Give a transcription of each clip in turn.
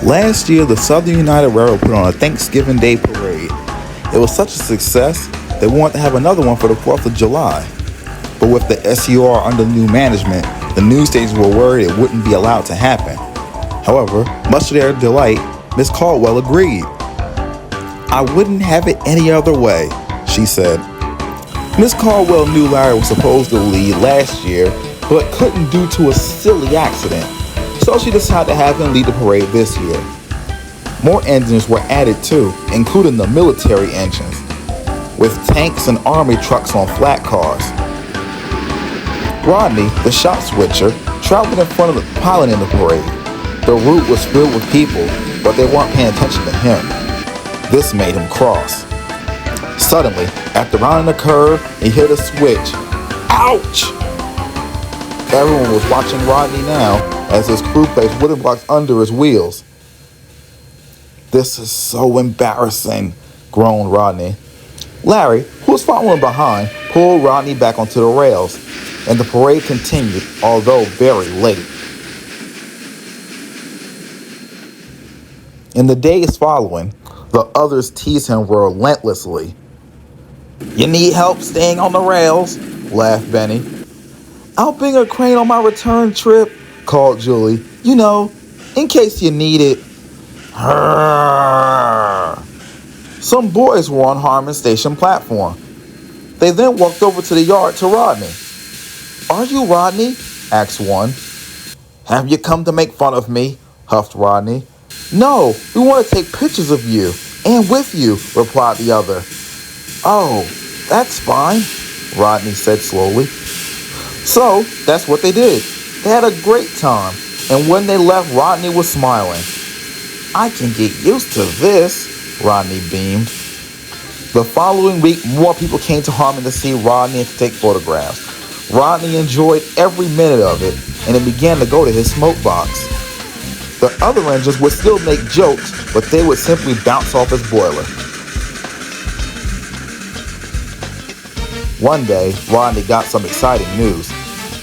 Last year, the Southern United Railroad put on a Thanksgiving Day parade. It was such a success, they wanted to have another one for the 4th of July. But with the SUR under new management, the news stations were worried it wouldn't be allowed to happen. However, much to their delight, Miss Caldwell agreed. "I wouldn't have it any other way," she said. Miss Caldwell knew Larry was supposed to lead last year, but couldn't due to a silly accident. So she decided to have him lead the parade this year. More engines were added too, including the military engines, with tanks and army trucks on flat cars. Rodney, the shop switcher, traveled in front of the pilot in the parade. The route was filled with people, but they weren't paying attention to him. This made him cross. Suddenly, after rounding a curve, he hit a switch. Ouch! Everyone was watching Rodney now as his crew placed wooden blocks under his wheels. "This is so embarrassing," groaned Rodney. Larry, who was following behind, pulled Rodney back onto the rails, and the parade continued, although very late. In the days following, the others teased him relentlessly. "You need help staying on the rails?" laughed Benny. "I'll bring a crane on my return trip," called Julie. "You know, in case you need it." Some boys were on Harmon Station platform. They then walked over to the yard to Rodney. "Are you Rodney?" asked one. "Have you come to make fun of me?" huffed Rodney. "No, we want to take pictures of you and with you," replied the other. "Oh, that's fine," Rodney said slowly. So that's what they did. They had a great time, and when they left, Rodney was smiling. "I can get used to this," Rodney beamed. The following week, more people came to Harmon to see Rodney and to take photographs. Rodney enjoyed every minute of it, and it began to go to his smoke box. The other engines would still make jokes, but they would simply bounce off his boiler. One day, Rodney got some exciting news.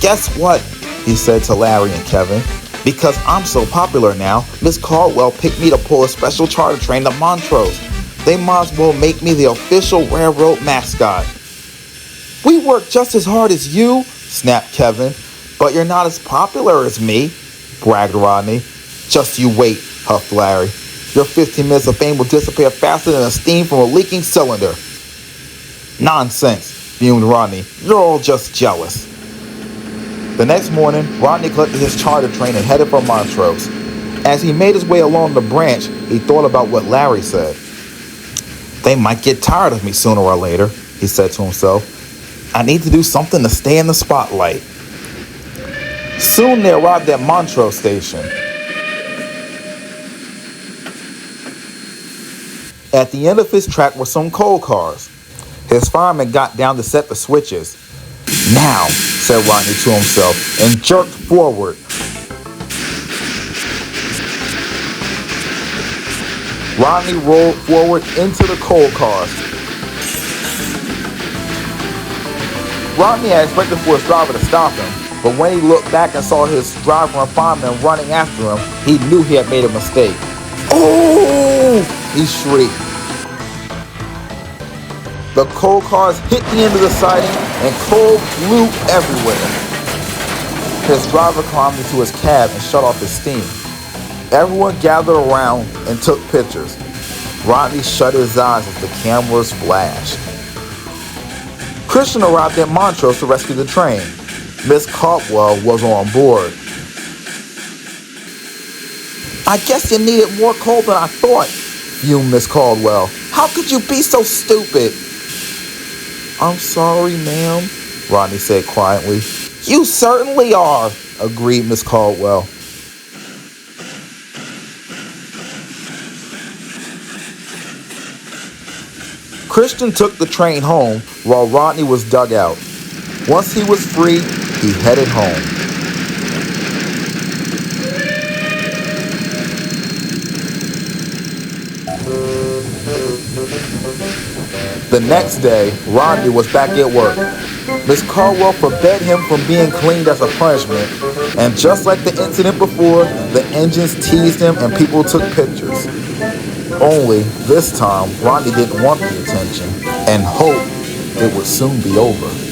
"Guess what?" he said to Larry and Kevin. "Because I'm so popular now, Miss Caldwell picked me to pull a special charter train to Montrose. They might as well make me the official railroad mascot." "We work just as hard as you," snapped Kevin. "But you're not as popular as me," bragged Rodney. "Just you wait," huffed Larry. "Your 15 minutes of fame will disappear faster than the steam from a leaking cylinder." "Nonsense," fumed Rodney. "You're all just jealous." The next morning, Rodney collected his charter train and headed for Montrose. As he made his way along the branch, he thought about what Larry said. "They might get tired of me sooner or later," he said to himself. "I need to do something to stay in the spotlight." Soon they arrived at Montrose Station. At the end of his track were some coal cars. His fireman got down to set the switches. "Now," said Rodney to himself, and jerked forward. Rodney rolled forward into the coal cars. Rodney had expected for his driver to stop him, but when he looked back and saw his driver and fireman running after him, he knew he had made a mistake. "Oh!" he shrieked. The coal cars hit the end of the siding and coal flew everywhere. His driver climbed into his cab and shut off his steam. Everyone gathered around and took pictures. Rodney shut his eyes as the cameras flashed. Christian arrived at Montrose to rescue the train. Miss Caldwell was on board. "I guess you needed more coal than I thought," fumed Miss Caldwell. "How could you be so stupid?" "I'm sorry, ma'am," Rodney said quietly. "You certainly are," agreed Miss Caldwell. Christian took the train home while Rodney was dug out. Once he was free, he headed home. The next day, Rodney was back at work. Miss Caldwell forbade him from being cleaned as a punishment, And just like the incident before, the engines teased him and people took pictures. Only this time, Rodney didn't want the attention and hoped it would soon be over.